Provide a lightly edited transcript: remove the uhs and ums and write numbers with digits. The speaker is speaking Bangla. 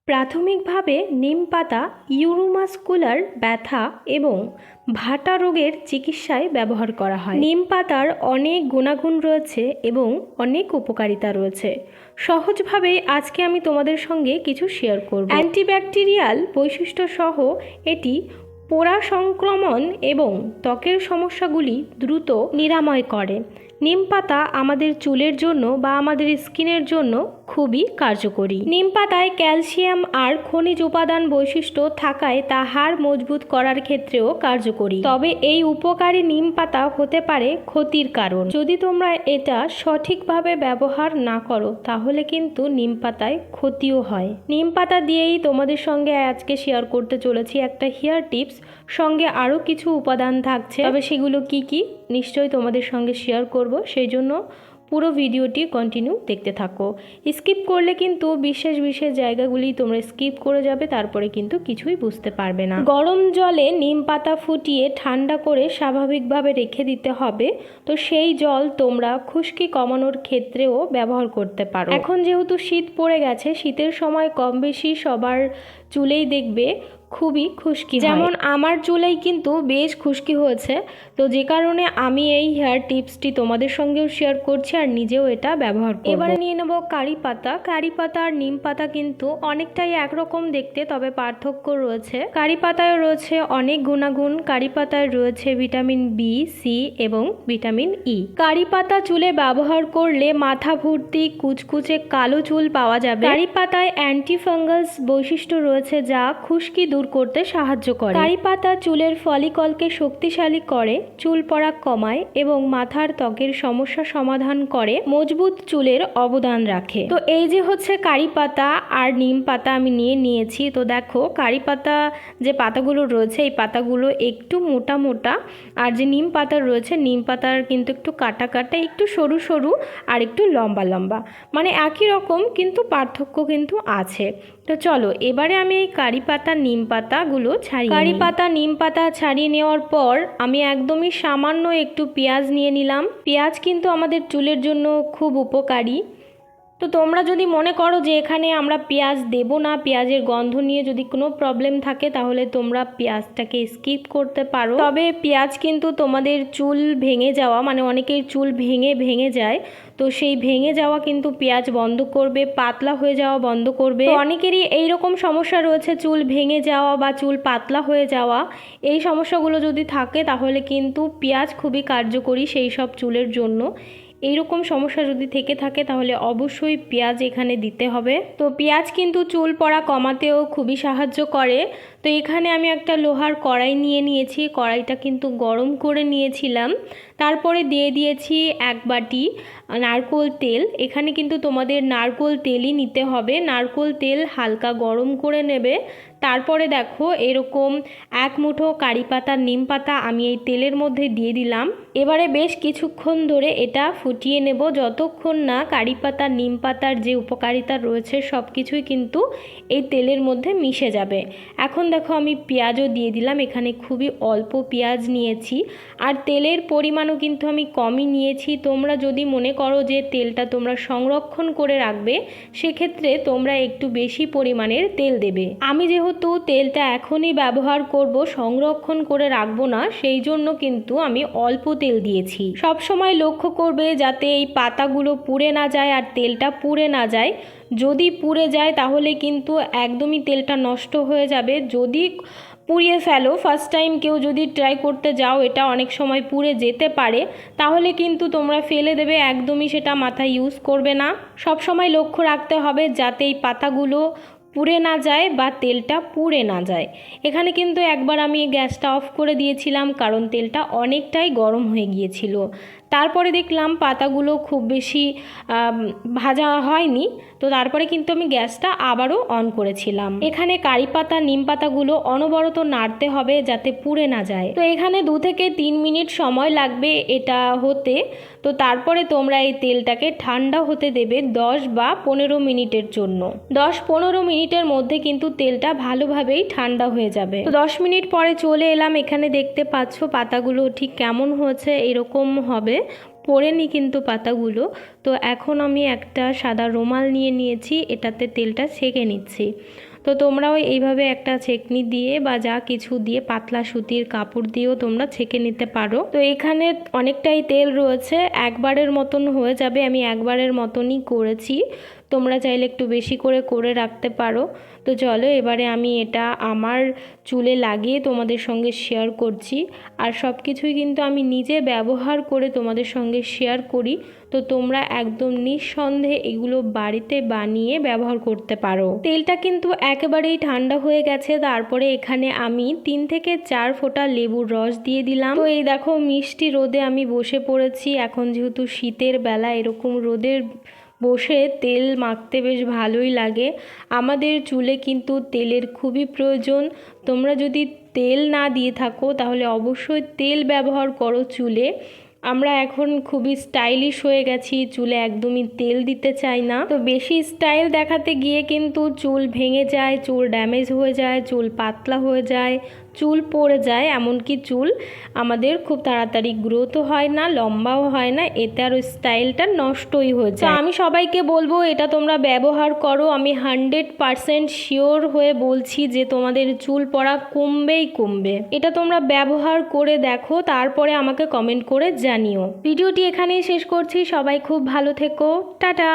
প্রাথমিকভাবে নিম পাতা ইউরোমাস্কুলার ব্যথা এবং ভাটা রোগের চিকিৎসায় ব্যবহার করা হয়। নিম পাতার অনেক গুণাগুণ রয়েছে এবং অনেক উপকারিতা রয়েছে। সহজভাবেই আজকে আমি তোমাদের সঙ্গে কিছু শেয়ার করব। অ্যান্টিব্যাকটেরিয়াল বৈশিষ্ট্য সহ এটি পোড়া সংক্রমণ এবং ত্বকের সমস্যাগুলি দ্রুত নিরাময় করে। নিম পাতা আমাদের চুলের জন্য বা আমাদের স্কিনের জন্য খুবই কার্যকরী। নিম পাতায় ক্যালসিয়াম আর খনিজ উপাদান বৈশিষ্ট্য থাকায় তা হাড় মজবুত করার ক্ষেত্রেও কার্যকরী। তবে এই উপকারী নিম পাতা হতে পারে ক্ষতির কারণ। যদি তোমরা এটা সঠিকভাবে ব্যবহার না করো তাহলে কিন্তু নিম পাতায় ক্ষতিও হয়। নিম পাতা দিয়েই তোমাদের সঙ্গে আজকে শেয়ার করতে চলেছি একটা হেয়ার টিপস, সঙ্গে আরও কিছু উপাদান থাকছে। তবে সেগুলো কি কি নিশ্চয়ই তোমাদের সঙ্গে শেয়ার করব, সেই জন্য পুরো ভিডিওটি কন্টিনিউ দেখতে থাকো। স্কিপ করলে কিন্তু বিশেষ বিশেষ জায়গাগুলি তোমরা স্কিপ করে যাবে, তারপরে কিন্তু কিছুই বুঝতে পারবে না। গরম জলে নিম পাতা ফুটিয়ে ঠান্ডা করে স্বাভাবিকভাবে রেখে দিতে হবে। তো সেই জল তোমরা খুশকি কমানোর ক্ষেত্রেও ব্যবহার করতে পারো। এখন যেহেতু শীত পড়ে গেছে, শীতের সময় কম বেশি সবার চুলেই দেখবে খুবই খুশকি, যেমন আমার চুলেই কিন্তু বেশ খুশকি হয়েছে। তো যে কারণে আমি এই হেয়ার টিপসটি তোমাদের সঙ্গেও শেয়ার করছি আর নিজেও এটা ব্যবহার করব। এবারে নিয়ে নেব কারি পাতা। কারি পাতা আর নিম পাতা কিন্তু অনেকটাই একরকম দেখতে, তবে পার্থক্য রয়েছে। কারি পাতায় রয়েছে অনেক গুণাগুণ। কারি পাতায় রয়েছে ভিটামিন বি, সি এবং ভিটামিন ই। কারি পাতা চুলে ব্যবহার করলে মাথা ভর্তি কুচকুচে কালো চুল পাওয়া যাবে। কারি পাতায় অ্যান্টি ফাঙ্গাস বৈশিষ্ট্য রয়েছে যা খুশকি দূর করতে সাহায্য করে। কারি পাতা চুলের ফলিকলকে শক্তিশালী করে, চুল পড়া কমায় এবং মাথার ত্বকের সমস্যা সমাধান করে, মজবুত চুলের অবদান রাখে। তো এই যে হচ্ছে কারি পাতা আর নিম পাতা আমি নিয়েছি। তো দেখো কারি পাতা যে পাতাগুলো রয়েছে এই পাতাগুলো একটু মোটা মোটা, আর যে নিম পাতা রয়েছে নিম পাতার কিন্তু একটু কাটা কাটা, একটু সরু সরু আর একটু লম্বা লম্বা, মানে একই রকম কিন্তু পার্থক্য কিন্তু আছে। তো চলো এবারে আমি এই কারি পাতা নিম পাতাগুলো ছাড়িয়ে কারি পাতা নিম পাতা ছাড়িয়ে নেওয়ার পর আমি একদমই সামান্য একটু পেঁয়াজ নিয়ে নিলাম। পেঁয়াজ কিন্তু আমাদের চুলের জন্য খুব উপকারী। তো তোমরা যদি মনে করো যে এখানে আমরা পেঁয়াজ দেব না, পেঁয়াজের গন্ধ নিয়ে যদি কোনো প্রবলেম থাকে তাহলে তোমরা পেঁয়াজটাকে স্কিপ করতে পারো। তবে পেঁয়াজ কিন্তু তোমাদের চুল ভেঙে যাওয়া, মানে অনেকের চুল ভেঙে যায়, তো সেই ভেঙে যাওয়া কিন্তু পেঁয়াজ বন্ধ করবে, পাতলা হয়ে যাওয়া বন্ধ করবে। তো অনেকেরই এইরকম সমস্যা রয়েছে, চুল ভেঙে যাওয়া বা চুল পাতলা হয়ে যাওয়া, এই সমস্যাগুলো যদি থাকে তাহলে কিন্তু পেঁয়াজ খুবই কার্যকরী সেই সব চুলের জন্য। এইরকম সমস্যা যদি থেকে থাকে তাহলে অবশ্যই পেঁয়াজ এখানে দিতে হবে। তো পেঁয়াজ কিন্তু চুল পড়া কমাতেও খুবই সাহায্য করে। তো এখানে আমি একটা লোহার কড়াই নিয়েছি। কড়াইটা কিন্তু গরম করে নিয়েছিলাম। তারপরে দিয়ে দিয়েছি 1 বাটি নারকোল তেল। এখানে কিন্তু তোমাদের নারকোল তেলই নিতে হবে। নারকোল তেল হালকা গরম করে নেবে। তারপরে দেখো এরকম 1 মুঠো কারি পাতা নিম পাতা আমি এই তেলের মধ্যে দিয়ে দিলাম। এবারে বেশ কিছুক্ষণ ধরে এটা ফুটিয়ে নেব, যতক্ষণ না কারি পাতা নিম পাতার যে উপকারিতা রয়েছে সব কিছুই কিন্তু এই তেলের মধ্যে মিশে যাবে। এখন দেখো আমি পেঁয়াজও দিয়ে দিলাম। এখানে খুবই অল্প পেঁয়াজ নিয়েছি আর তেলের পরিমাণও কিন্তু আমি কমই নিয়েছি। তোমরা যদি মনে করো যে তেলটা তোমরা সংরক্ষণ করে রাখবে সেক্ষেত্রে তোমরা একটু বেশি পরিমাণের তেল দেবে। আমি যেহেতু তেলটা এখনই ব্যবহার করব, সংরক্ষণ করে রাখবো না, সেই জন্য কিন্তু আমি অল্প তেল দিয়েছি। সব সময় লক্ষ্য করবে যাতে এই পাতাগুলো পুড়ে না যায় আর তেলটা পুড়ে না যায়। যদি পুড়ে যায় তাহলে কিন্তু একদমই তেলটা নষ্ট হয়ে যাবে। যদি পুড়িয়ে ফেলো, ফার্স্ট টাইম কেউ যদি ট্রাই করতে যাও এটা অনেক সময় পুড়ে যেতে পারে, তাহলে কিন্তু তোমরা ফেলে দেবে, একদমই সেটা মাথায় ইউজ করবে না। সব সময় লক্ষ্য রাখতে হবে যাতে এই পাতাগুলো পুড়ে না যায় বা তেলটা পুড়ে না যায়। এখানে কিন্তু একবার আমি গ্যাসটা অফ করে দিয়েছিলাম কারণ তেলটা অনেকটাই গরম হয়ে গিয়েছিল। তারপরে দেখলাম পাতাগুলো খুব বেশি ভাজা হয়নি, তো তারপরে কিন্তু আমি গ্যাসটা আবারও অন করেছিলাম। এখানে কারি পাতা নিম পাতাগুলো অনবরত নাড়তে হবে যাতে পুড়ে না যায়। তো এখানে 2 থেকে 3 মিনিট সময় লাগবে এটা হতে। তো তারপরে তোমরা এই তেলটাকে ঠান্ডা হতে দেবে 10 বা 15 মিনিটের জন্য। 10-15 মিনিটের মধ্যে কিন্তু তেলটা ভালোভাবেই ঠান্ডা হয়ে যাবে। তো 10 মিনিট পরে চলে এলাম। এখানে দেখতে পাচ্ছ পাতাগুলো ঠিক কেমন হয়েছে, এরকম হবে, পড়েনি কিন্তু পাতাগুলো। তো এখন আমি একটা সাদা রুমাল নিয়েছি, এটাতে তেলটা ছেঁকে নিচ্ছি। তো তোমরাও এইভাবে একটা ছেঁকনি দিয়ে বা যা কিছু দিয়ে পাতলা সুতির কাপড় দিয়েও তোমরা ছেঁকে নিতে পারো। তো এখানে অনেকটাই তেল রয়েছে, একবারের মতন হয়ে যাবে, আমি একবারের মতনই করেছি, তোমরা চাইলে একটু বেশি করে রাখতে পারো। তো চলো এবারে আমি এটা আমার চুলে লাগিয়ে তোমাদের সঙ্গে শেয়ার করছি। আর সব কিছুই কিন্তু আমি নিজে ব্যবহার করে তোমাদের সঙ্গে শেয়ার করি, তো তোমরা একদম নিঃসন্দেহে এগুলো বাড়িতে বানিয়ে ব্যবহার করতে পারো। তেলটা কিন্তু একেবারেই ঠান্ডা হয়ে গেছে, তারপরে এখানে আমি 3 থেকে 4 ফোঁটা লেবুর রস দিয়ে দিলাম। তো এই দেখো মিষ্টি রোদে আমি বসে পড়েছি, এখন যেহেতু শীতের বেলা এরকম রোদের বসে তেল মাখতে বেশ ভালোই লাগে। আমাদের চুলে কিন্তু তেলের খুবই প্রয়োজন। তোমরা যদি তেল না দিয়ে থাকো তাহলে অবশ্যই তেল ব্যবহার করো চুলে। আমরা এখন খুবই স্টাইলিশ হয়ে গেছি, চুলে একদমই তেল দিতে চাই না। তো বেশি স্টাইল দেখাতে গিয়ে কিন্তু চুল ভেঙে যায়, চুল ড্যামেজ হয়ে যায়, চুল পাতলা হয়ে যায়, চুল পড়ে যায়, এমনকি চুল আমাদের খুব তাড়াতাড়ি গ্রোথও হয় না, লম্বাও হয় না, এতে আরও স্টাইলটা নষ্টই হয়ে যায়। আমি সবাইকে বলবো এটা তোমরা ব্যবহার করো, আমি 100% শিওর হয়ে বলছি যে তোমাদের চুল পড়া কমবেই কমবে। এটা তোমরা ব্যবহার করে দেখো, তারপরে আমাকে কমেন্ট করে জানিও। ভিডিওটি এখানেই শেষ করছি, সবাই খুব ভালো থেকো, টাটা।